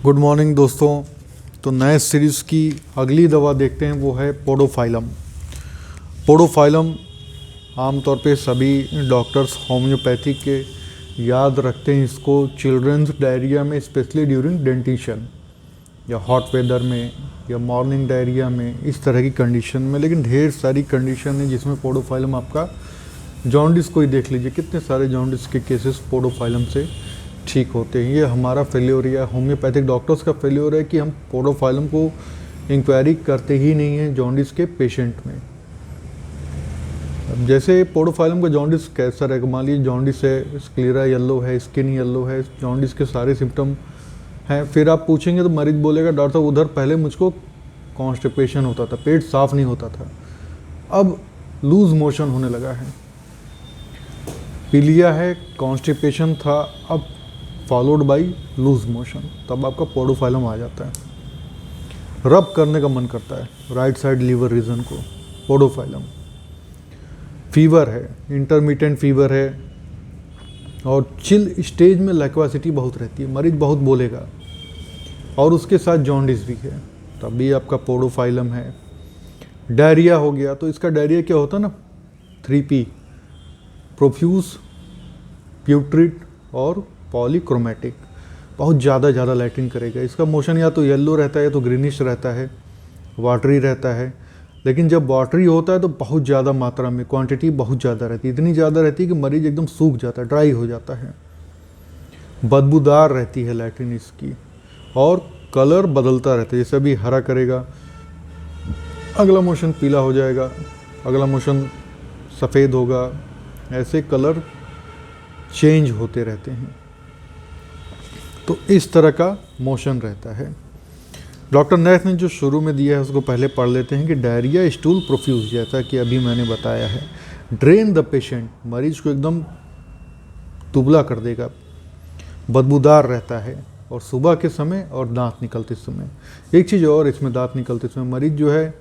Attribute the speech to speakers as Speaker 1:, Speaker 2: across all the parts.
Speaker 1: Good morning दोस्तों। तो नए सीरीज़ की अगली दवा देखते हैं, वो है पोडोफाइलम। पोडोफाइलम आमतौर पे सभी डॉक्टर्स होम्योपैथी के याद रखते हैं इसको चिल्ड्रंस डायरिया में, स्पेशली ड्यूरिंग डेंटिशन या हॉट वेदर में या मॉर्निंग डायरिया में, इस तरह की कंडीशन में। लेकिन ढेर सारी कंडीशन है जिसमें पोडोफाइलम आपका, जॉन्डिस को ही देख लीजिए, कितने सारे जॉन्डिस के केसेस पोडोफाइलम से ठीक होते हैं। ये हमारा फेल्योर या होम्योपैथिक डॉक्टर्स का फेल्योर है कि हम पोडोफाइलम को इंक्वायरी करते ही नहीं हैं जॉन्डिस के पेशेंट में। अब जैसे पोडोफाइलम का जॉन्डिस कैसा रहेगा, मान लीजिए जॉन्डिस है, स्क्लेरा येलो है, स्किन येलो है, जॉन्डिस के सारे सिम्टम हैं। फिर आप पूछेंगे तो मरीज बोलेगा डॉक्टर साहब उधर पहले मुझको कॉन्स्टिपेशन होता था, पेट साफ नहीं होता था, अब लूज मोशन होने लगा है। पीलिया है, कॉन्स्टिपेशन था, अब फॉलोड बाई लूज मोशन, तब आपका पोडोफाइलम आ जाता है। रब करने का मन करता है राइट साइड लीवर रीजन को, पोडोफाइलम। फीवर है, इंटरमिटेंट फीवर है, और चिल स्टेज में लैक्वासिटी बहुत रहती है, मरीज बहुत बोलेगा, और उसके साथ जॉन्डिस भी है, तब भी आपका पोडोफाइलम है। डायरिया हो गया, तो इसका डायरिया क्या होता है ना, 3P, प्रोफ्यूज, प्यूट्रिड और पॉलीक्रोमेटिक। बहुत ज़्यादा लैट्रिन करेगा। इसका मोशन या तो येलो रहता है या तो ग्रीनिश रहता है, वाटरी रहता है। लेकिन जब वाटरी होता है तो बहुत ज़्यादा मात्रा में, क्वांटिटी बहुत ज़्यादा रहती है, इतनी ज़्यादा रहती है कि मरीज एकदम सूख जाता है, ड्राई हो जाता है। बदबूदार रहती है लैट्रिन इसकी, और कलर बदलता रहता है, जैसे अभी हरा करेगा, अगला मोशन पीला हो जाएगा, अगला मोशन सफ़ेद होगा, ऐसे कलर चेंज होते रहते हैं। तो इस तरह का मोशन रहता है। डॉक्टर नैथ ने जो शुरू में दिया है उसको पहले पढ़ लेते हैं कि डायरिया स्टूल प्रोफ्यूज, जैसा कि अभी मैंने बताया है, ड्रेन द पेशेंट, मरीज को एकदम दुबला कर देगा, बदबूदार रहता है, और सुबह के समय और दांत निकलते समय। एक चीज़ और, इसमें दांत निकलते समय मरीज जो है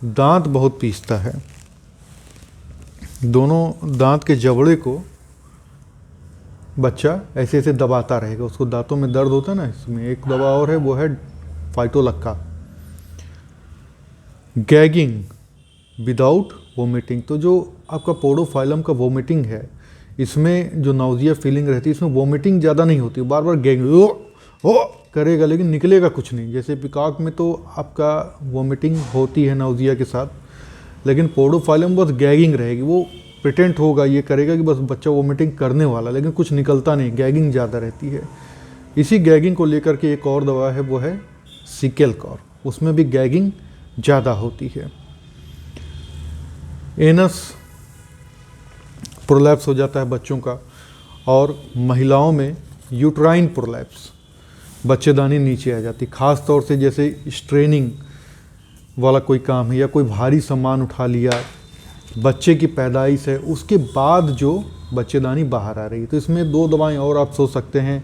Speaker 1: दांत बहुत पीसता है, दोनों दांत के जबड़े को बच्चा ऐसे ऐसे दबाता रहेगा, उसको दांतों में दर्द होता है ना। इसमें एक दवा और है, वो है फाइटोलक्का। गैगिंग विदाउट वोमिटिंग, तो जो आपका पोडोफाइलम का वोमिटिंग है, इसमें जो नाउजिया फीलिंग रहती है, इसमें वोमिटिंग ज़्यादा नहीं होती, बार बार गैगिंग ओ करेगा लेकिन निकलेगा कुछ नहीं। जैसे पिकॉक में तो आपका वोमिटिंग होती है नाउजिया के साथ, लेकिन पोडोफाइलम बस गैगिंग रहेगी, वो प्रिटेंट होगा, ये करेगा कि बस बच्चा वोमिटिंग करने वाला, लेकिन कुछ निकलता नहीं, गैगिंग ज़्यादा रहती है। इसी गैगिंग को लेकर के एक और दवा है, वो है सिकेलकॉर, उसमें भी गैगिंग ज़्यादा होती है। एनस प्रोलैप्स हो जाता है बच्चों का, और महिलाओं में यूट्राइन प्रोलैप्स, बच्चेदानी नीचे आ जाती, खास तौर से जैसे स्ट्रेनिंग वाला कोई काम है या कोई भारी सामान उठा लिया, बच्चे की पैदाइश है, उसके बाद जो बच्चेदानी बाहर आ रही है। तो इसमें दो दवाएं और आप सोच सकते हैं,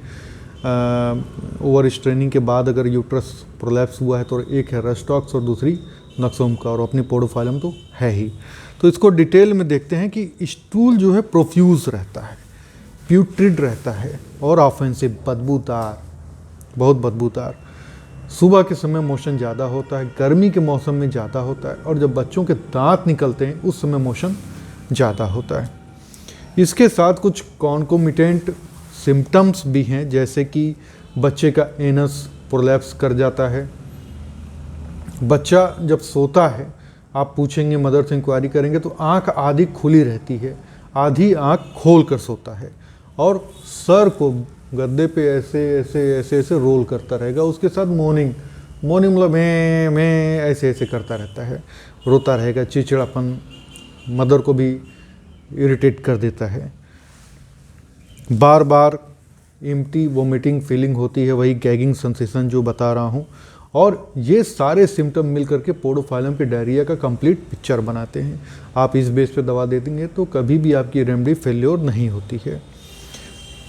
Speaker 1: ओवर स्ट्रेनिंग के बाद अगर यूट्रस प्रोलैप्स हुआ है तो एक है रेस्टॉक्स और दूसरी नक्सोम का, और अपनी पोडोफाइलम तो है ही। तो इसको डिटेल में देखते हैं कि स्टूल जो है प्रोफ्यूज रहता है, प्यूट्रिड रहता है, और ऑफेंसिव, बदबूदार, बहुत बदबूदार। सुबह के समय मोशन ज़्यादा होता है, गर्मी के मौसम में ज़्यादा होता है, और जब बच्चों के दांत निकलते हैं उस समय मोशन ज़्यादा होता है। इसके साथ कुछ कॉन्कोमिटेंट सिम्टम्स भी हैं, जैसे कि बच्चे का एनस प्रोलैप्स कर जाता है। बच्चा जब सोता है, आप पूछेंगे, मदर से इंक्वायरी करेंगे तो आँख आधी खुली रहती है, आधी आँख खोल कर सोता है, और सर को गद्दे पे ऐसे ऐसे ऐसे ऐसे रोल करता रहेगा। उसके साथ मॉर्निंग मतलब मैं ऐसे ऐसे करता रहता है, रोता रहेगा, चिड़चिड़ापन मदर को भी इरिटेट कर देता है। बार बार एम्प्टी वोमिटिंग फीलिंग होती है, वही गैगिंग सेंसेशन जो बता रहा हूँ। और ये सारे सिम्टम मिल करके पोडोफाइलम के डायरिया का कंप्लीट पिक्चर बनाते हैं। आप इस बेस पे दवा दे देंगे तो कभी भी आपकी रेमेडी फेल्योर नहीं होती है।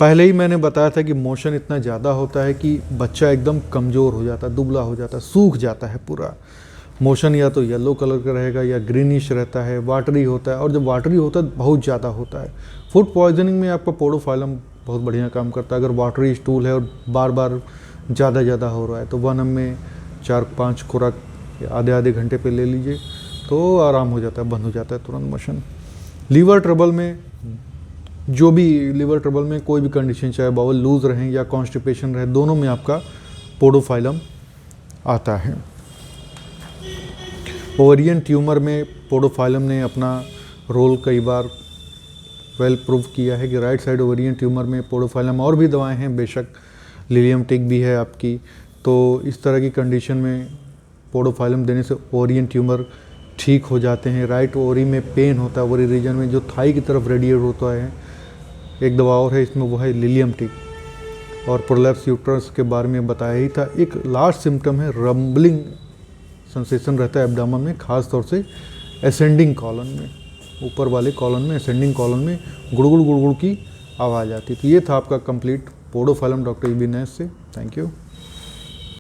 Speaker 1: पहले ही मैंने बताया था कि मोशन इतना ज़्यादा होता है कि बच्चा एकदम कमज़ोर हो जाता है, दुबला हो जाता है, सूख जाता है पूरा। मोशन या तो येलो कलर का रहेगा या ग्रीनिश रहता है, वाटरी होता है, और जब वाटरी होता है बहुत ज़्यादा होता है। फूड पॉइजनिंग में आपका पोडोफाइलम बहुत बढ़िया काम करता है। अगर वाटरी स्टूल है और बार बार ज़्यादा हो रहा है तो 1 ml में 4-5 खुराक आधे घंटे पे ले लीजिए तो आराम हो जाता है, बंद हो जाता है तुरंत मोशन। लीवर ट्रबल में, जो भी लीवर ट्रबल में कोई भी कंडीशन, चाहे बाउल लूज रहें या कॉन्स्टिपेशन रहे, दोनों में आपका पोडोफाइलम आता है। ओवेरियन ट्यूमर में पोडोफाइलम ने अपना रोल कई बार वेल प्रूव किया है कि राइट साइड ओवेरियन ट्यूमर में पोडोफाइलम, और भी दवाएं हैं बेशक, लिलियम टिक भी है आपकी। तो इस तरह की कंडीशन में पोडोफाइलम देने से ओवेरियन ट्यूमर ठीक हो जाते हैं। राइट ओवरी में पेन होता है, ओवरी रीजन में जो थाई की तरफ रेडिएट होता है। एक दवा और है इसमें, वो है लिलियम टिक। और प्रोलैप्स यूट्रस के बारे में बताया ही था। एक लास्ट सिम्टम है रंबलिंग सेंसेशन रहता है एब्डामन में, ख़ास तौर से असेंडिंग कॉलन में, ऊपर वाले कॉलन में, असेंडिंग कॉलन में गुड़गुड़ की आवाज़ आती है। तो ये था आपका complete podophyllum doctor E B Nash से। Thank you.